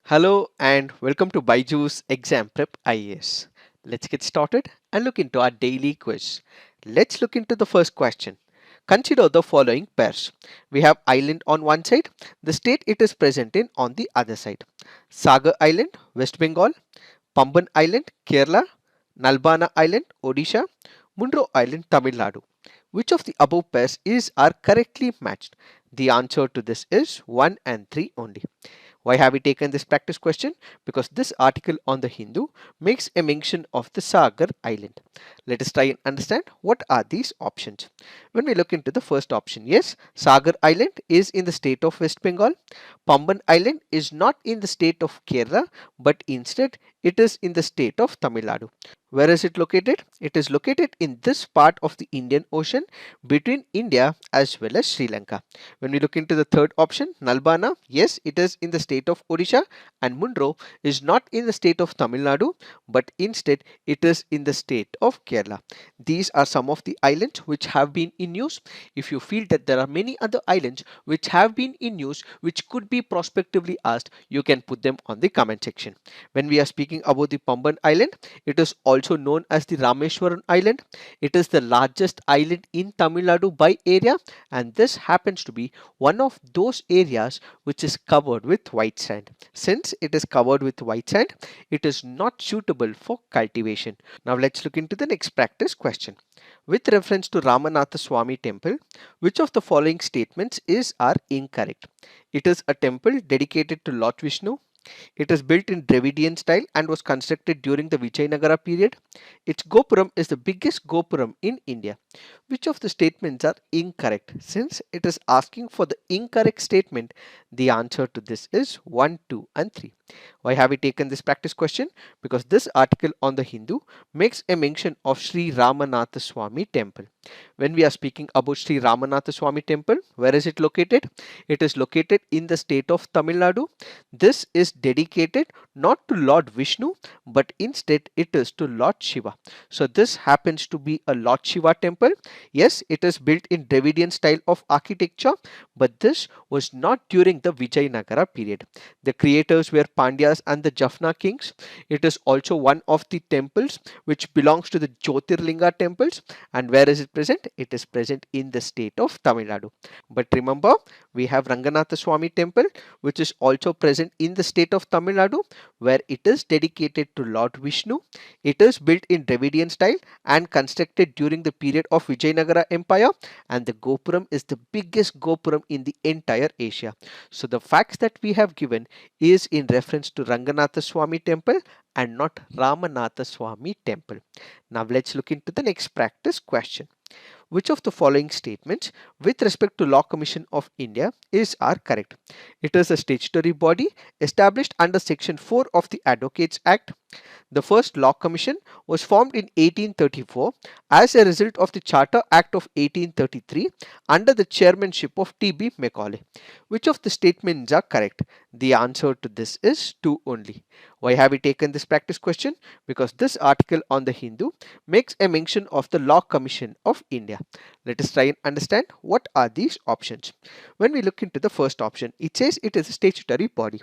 Hello and welcome to BYJU'S Exam Prep IAS. Let's get started and look into our daily quiz. Let's look into the first question. Consider the following pairs. We have island on one side, the state it is present in on the other side. Sagar Island, West Bengal, Pamban Island, Kerala, Nalbana Island, Odisha, Munro Island, Tamil Nadu. Which of the above pairs are correctly matched? The answer to this is 1 and 3 only. Why have we taken this practice question? Because this article on the Hindu makes a mention of the Sagar Island. Let us try and understand what are these options. When we look into the first option, yes, Sagar Island is in the state of West Bengal. Pamban Island is not in the state of Kerala, but instead it is in the state of Tamil Nadu. Where is it located? It is located in this part of the Indian Ocean between India as well as Sri Lanka. When we look into the third option, Nalbana, yes, it is in the state of Odisha, and Munro is not in the state of Tamil Nadu, but instead it is in the state of Kerala. These are some of the islands which have been in use. If you feel that there are many other islands which have been in use which could be prospectively asked, you can put them on the comment section. When we are speaking about the Pamban Island, it is also known as the Rameshwaram Island. It is the largest island in Tamil Nadu by area, and this happens to be one of those areas which is covered with white sand. Since it is covered with white sand, it is not suitable for cultivation. Now let's look into the next practice question. With reference to Ramanathaswamy Temple, which of the following statements are incorrect? It is a temple dedicated to Lord Vishnu. It is built in Dravidian style and was constructed during the Vijayanagara period. Its Gopuram is the biggest Gopuram in India. Which of the statements are incorrect? Since it is asking for the incorrect statement, the answer to this is 1, 2 and 3. Why have we taken this practice question? Because this article on the Hindu makes a mention of Sri Ramanathaswamy Temple. When we are speaking about Sri Ramanathaswamy Temple, where is it located? It is located in the state of Tamil Nadu. This is dedicated not to Lord Vishnu, but instead it is to Lord Shiva. So this happens to be a Lord Shiva temple. Yes, it is built in Dravidian style of architecture, but this was not during the Vijayanagara period. The creators were Pandyas and the Jaffna kings. It is also one of the temples which belongs to the Jyotirlinga temples. And where is it present? It is present in the state of Tamil Nadu. But remember, we have Ramanathaswamy Temple, which is also present in the state of Tamil Nadu, where it is dedicated to Lord Vishnu. It is built in Dravidian style and constructed during the period of Vijayanagara Empire, and the Gopuram is the biggest Gopuram in the entire Asia. So the facts that we have given is in reference to Ranganathaswamy Temple and not Ramanathaswamy Temple. Now let's look into the next practice question. Which of the following statements with respect to Law Commission of India are correct? It is a statutory body established under Section 4 of the Advocates Act. The first Law Commission was formed in 1834 as a result of the Charter Act of 1833 under the chairmanship of T.B. Macaulay. Which of the statements are correct? The answer to this is 2 only. Why have we taken this practice question? Because this article on the Hindu makes a mention of the Law Commission of India. Let us try and understand what are these options. When we look into the first option, it says it is a statutory body.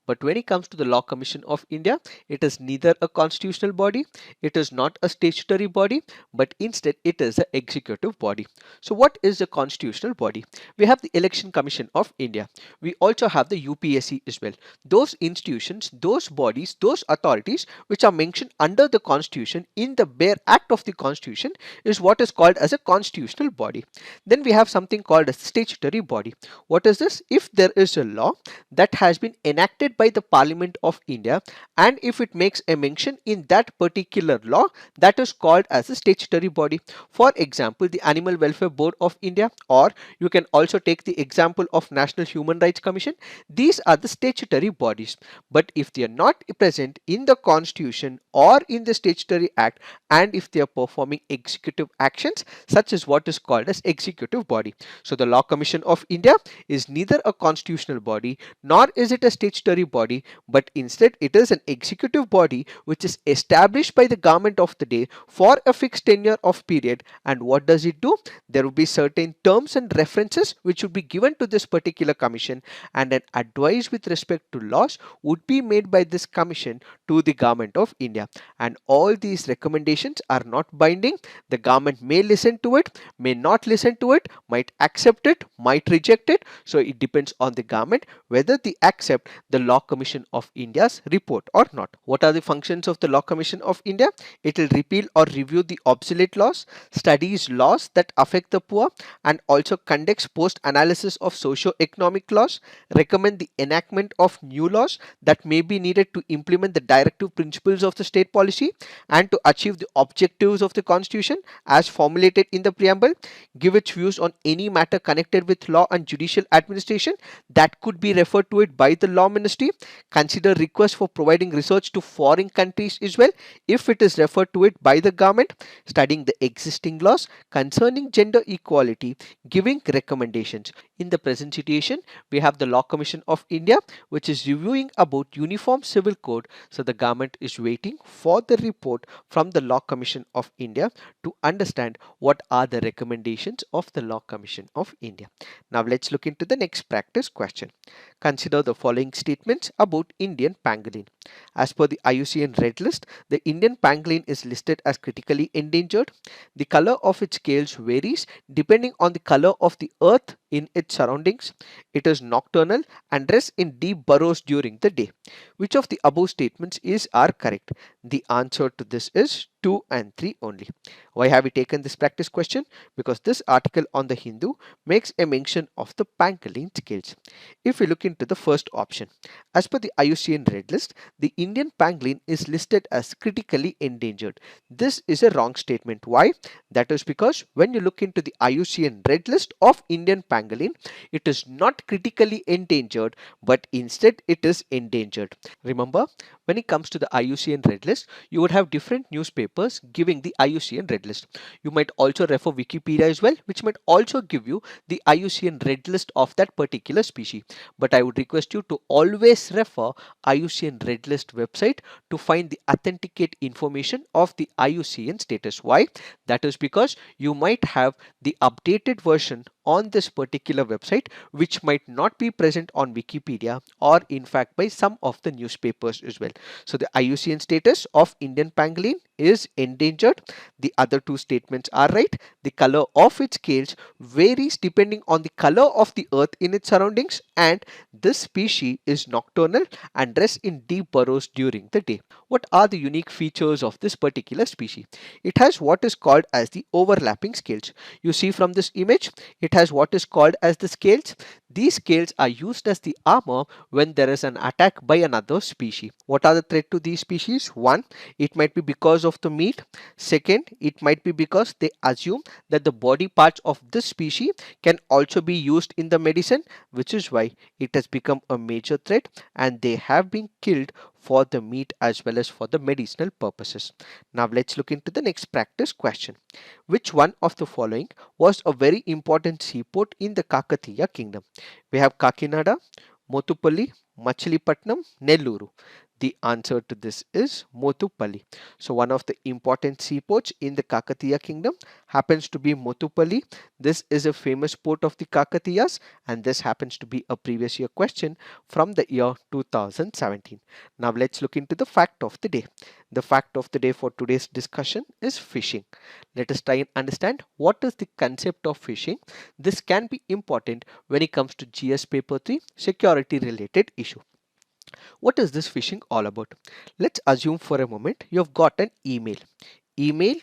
But when it comes to the Law Commission of India, it is neither a constitutional body, it is not a statutory body, but instead it is an executive body. So what is a constitutional body? We have the Election Commission of India. We also have the UPSC as well. Those institutions, those bodies, those authorities which are mentioned under the Constitution in the bare act of the Constitution is what is called as a constitutional body. Then we have something called a statutory body. What is this? If there is a law that has been enacted by the Parliament of India, and if it makes a mention in that particular law, that is called as a statutory body. For example, the Animal Welfare Board of India, or you can also take the example of National Human Rights Commission. These are the statutory bodies. But if they are not present in the Constitution or in the Statutory Act, and if they are performing executive actions, such as what is called as executive body. So the Law Commission of India is neither a constitutional body nor is it a statutory body, but instead it is an executive body which is established by the government of the day for a fixed tenure of period. And what does it do? There will be certain terms and references which would be given to this particular commission, and an advice with respect to laws would be made by this commission to the government of India. And all these recommendations are not binding. The government may listen to it, may not listen to it, might accept it, might reject it. So it depends on the government whether they accept the Law Commission of India's report or not. What are the functions of the Law Commission of India? It will repeal or review the obsolete laws, studies laws that affect the poor, and also conducts post analysis of socio-economic laws, recommend the enactment of new laws that may be needed to implement the directive principles of the state policy and to achieve the objectives of the constitution as formulated in the preamble, give its views on any matter connected with law and judicial administration that could be referred to it by the law ministry, consider requests for providing research to foreign countries as well if it is referred to it by the government, studying the existing laws concerning gender equality, giving recommendations. In the present situation, we have the Law Commission of India which is reviewing about Uniform Civil Code. So the government is waiting for the report from the Law Commission of India to understand what are the recommendations of the Law Commission of India. Now let's look into the next practice question. Consider the following statements about Indian pangolin. As per the IUCN Red List, the Indian pangolin is listed as critically endangered. The color of its scales varies depending on the color of the earth in its surroundings. It is nocturnal and rests in deep burrows during the day. Which of the above statements are correct? The answer to this is 2 and 3 only. Why have we taken this practice question? Because this article on the Hindu makes a mention of the pangolin scales. If we look into the first option, as per the IUCN Red List, the Indian pangolin is listed as critically endangered. This is a wrong statement. Why? That is because when you look into the IUCN Red List of Indian pangolin, it is not critically endangered, but instead it is endangered. Remember, when it comes to the IUCN Red List, you would have different newspapers giving the IUCN Red List. You might also refer Wikipedia as well, which might also give you the IUCN Red List of that particular species. But I would request you to always refer IUCN Red List website to find the authenticate information of the IUCN status. Why? That is because you might have the updated version on this particular website which might not be present on Wikipedia or in fact by some of the newspapers as well. So the IUCN status of Indian pangolin is endangered. The other two statements are right. The color of its scales varies depending on the color of the earth in its surroundings, and this species is nocturnal and rests in deep burrows during the day. What are the unique features of this particular species? It has what is called as the overlapping scales. You see from this image, it has what is called as the scales. These scales are used as the armor when there is an attack by another species. What are the threat to these species? One, it might be because of the meat. Second, it might be because they assume that the body parts of this species can also be used in the medicine, which is why it has become a major threat and they have been killed for the meat as well as for the medicinal purposes. Now let's look into the next practice question. Which one of the following was a very important seaport in the Kakatiya kingdom? We have Kakinada, Motupalli, Machilipatnam, Nelluru. The answer to this is Motupalli. So one of the important seaports in the Kakatiya kingdom happens to be Motupalli. This is a famous port of the Kakatiyas, and this happens to be a previous year question from the year 2017. Now let's look into the fact of the day. The fact of the day for today's discussion is phishing. Let us try and understand what is the concept of phishing. This can be important when it comes to GS paper 3 security related issue. What is this phishing all about? Let's assume for a moment you have got an email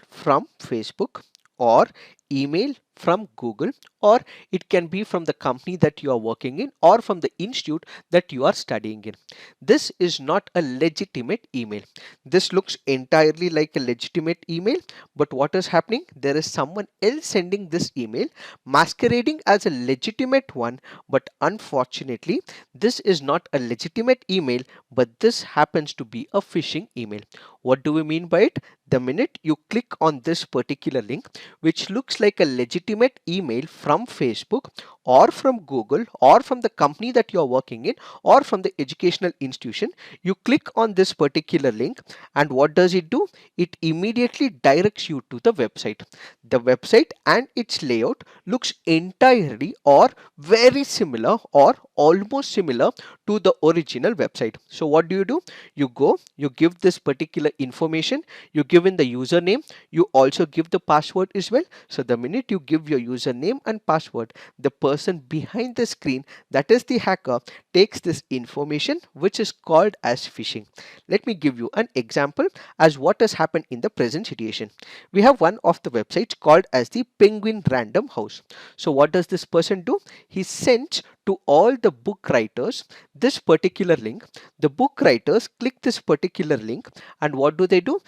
from Facebook or email from Google, or it can be from the company that you are working in or from the institute that you are studying in. This is not a legitimate email. This looks entirely like a legitimate email, but what is happening? There is someone else sending this email masquerading as a legitimate one, but unfortunately this is not a legitimate email, but this happens to be a phishing email. What do we mean by it? The minute you click on this particular link, which looks like a legitimate email from Facebook or from Google or from the company that you're working in or from the educational institution, you click on this particular link, and what does it do? It immediately directs you to the website. The website and its layout looks entirely or very similar or almost similar to the original website. So what do? You go, you give this particular information, you give in the username, you also give the password as well. So the minute you give your username and password, the person behind the screen, that is the hacker, takes this information, which is called as phishing. Let me give you an example as what has happened in the present situation. We have one of the websites called as the Penguin Random House. So what does this person do? He sends to all the book writers this particular link. The book writers click this particular link, and what do? They go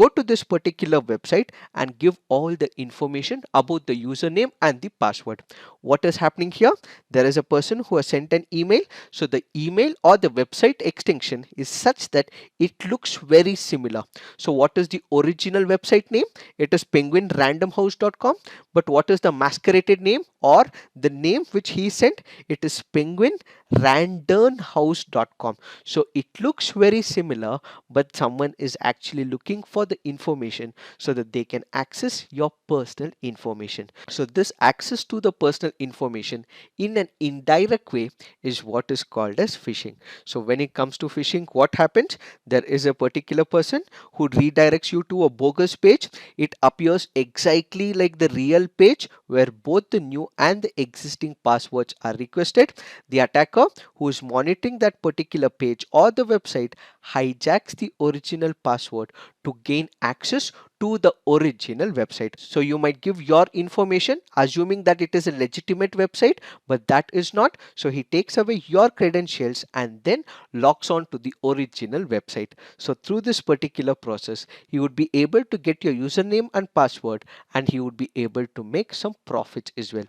to this particular website and give all the information about the username and the password. What is happening here? There is a person who has sent an email. So the email or the website extension is such that it looks very similar. So what is the original website name? It is penguinrandomhouse.com. But what is the masqueraded name or the name which he sent? It is penguinrandomhouse.com. So it looks very similar, but someone is actually looking for the information so that they can access your personal information. So this access to the personal information in an indirect way is what is called as phishing. So when it comes to phishing, what happens? There is a particular person who redirects you to a bogus page. It appears exactly like the real page where both the new and the existing passwords are requested. The attacker who is monitoring that particular page or the website hijacks the original password to gain access to the original website. So you might give your information assuming that it is a legitimate website, but that is not. So he takes away your credentials and then logs on to the original website. So through this particular process, he would be able to get your username and password, and he would be able to make some profits as well.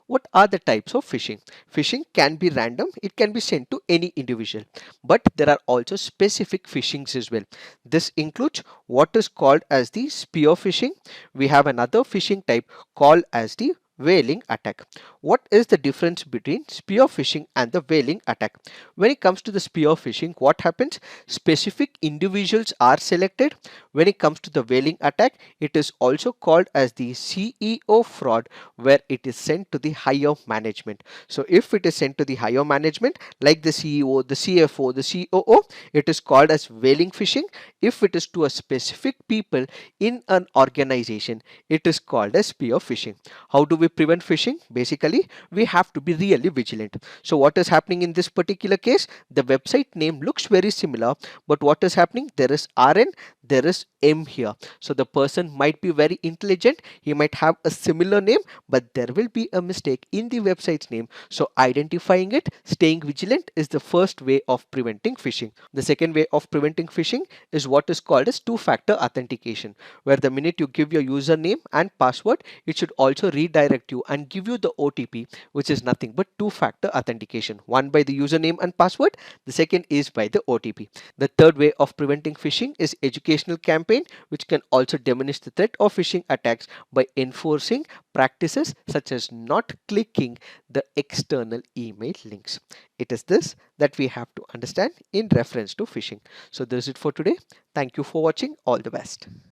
What are the types of phishing? Phishing can be random, it can be sent to any individual, but there are also specific phishings as well. This includes what is called as the spear phishing. We have another phishing type called as the whaling attack. What is the difference between spear phishing and the whaling attack? When it comes to the spear phishing, what happens? Specific individuals are selected. When it comes to the whaling attack, it is also called as the CEO fraud, where it is sent to the higher management. So if it is sent to the higher management like the CEO, the CFO, the COO, it is called as whaling phishing. If it is to a specific people in an organization, it is called as spear phishing. How do we prevent phishing? Basically, we have to be really vigilant. So what is happening in this particular case? The website name looks very similar, but what is happening? There is RN, there is M here. So the person might be very intelligent. He might have a similar name, but there will be a mistake in the website's name. So identifying it, staying vigilant is the first way of preventing phishing. The second way of preventing phishing is what is called as two-factor authentication, where the minute you give your username and password, it should also redirect you and give you the OTP, which is nothing but two-factor authentication. One by the username and password, the second is by the OTP. The third way of preventing phishing is educational campaign, which can also diminish the threat of phishing attacks by enforcing practices such as not clicking the external email links. It is this that we have to understand in reference to phishing. So this is it for today. Thank you for watching. All the best.